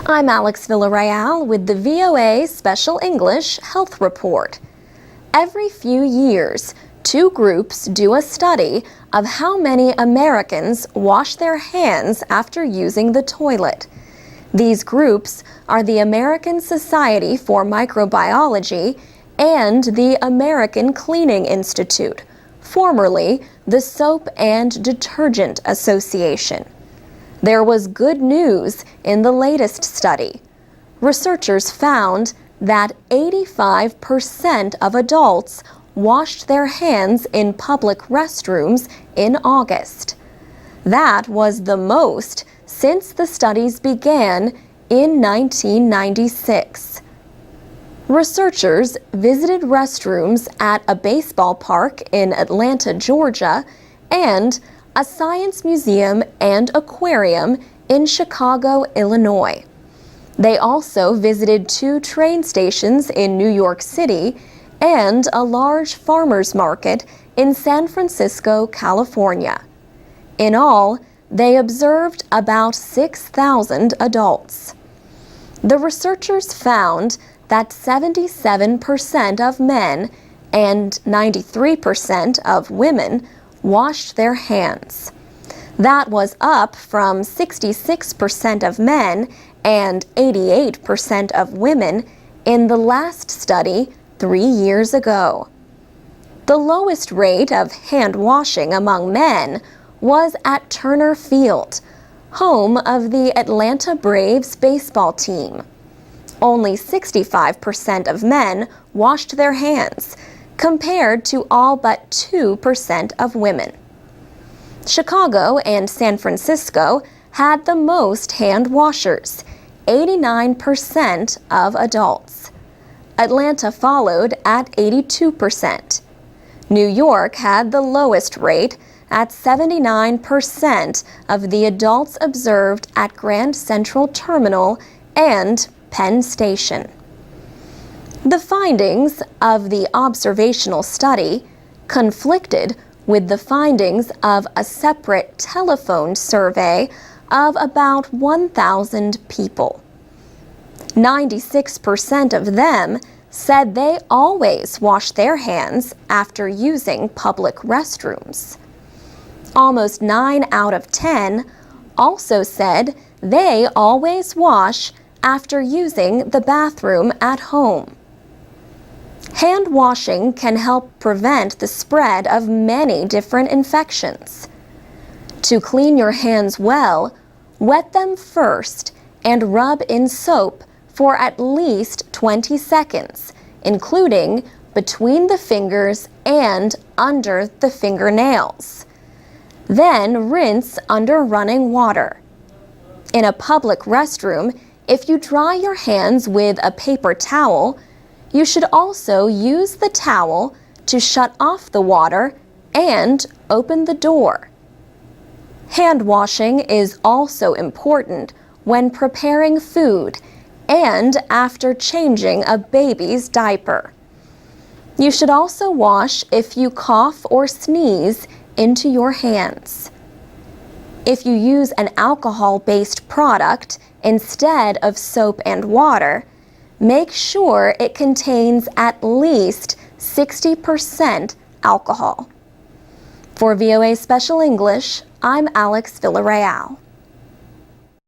I'm Alex Villarreal with the VOA Special English Health Report. Every few years, two groups do a study of how many Americans wash their hands after using the toilet. These groups are the American Society for Microbiology and the American Cleaning Institute, formerly the Soap and Detergent Association. There was good news in the latest study. Researchers found that 85% of adults washed their hands in public restrooms in August. That was the most since the studies began in 1996. Researchers visited restrooms at a baseball park in Atlanta, Georgia, and a science museum and aquarium in Chicago, Illinois. They also visited two train stations in New York City and a large farmers market in San Francisco, California. In all, they observed about 6,000 adults. The researchers found that 77% of men and 93% of women washed their hands. That was up from 66% of men and 88% of women in the last study 3 years ago. The lowest rate of hand washing among men was at Turner Field, home of the Atlanta Braves baseball team. Only 65% of men washed their hands, compared to all but 2% of women. Chicago and San Francisco had the most hand washers, 89% of adults. Atlanta followed at 82%. New York had the lowest rate at 79% of the adults observed at Grand Central Terminal and Penn Station. The findings of the observational study conflicted with the findings of a separate telephone survey of about 1,000 people. 96% of them said they always wash their hands after using public restrooms. Almost 9 out of 10 also said they always wash after using the bathroom at home. Hand washing can help prevent the spread of many different infections. To clean your hands well, wet them first and rub in soap for at least 20 seconds, including between the fingers and under the fingernails. Then rinse under running water. In a public restroom, if you dry your hands with a paper towel, you should also use the towel to shut off the water and open the door. Hand washing is also important when preparing food and after changing a baby's diaper. You should also wash if you cough or sneeze into your hands. If you use an alcohol-based product instead of soap and water, make sure it contains at least 60% alcohol. For VOA Special English, I'm Alex Villarreal.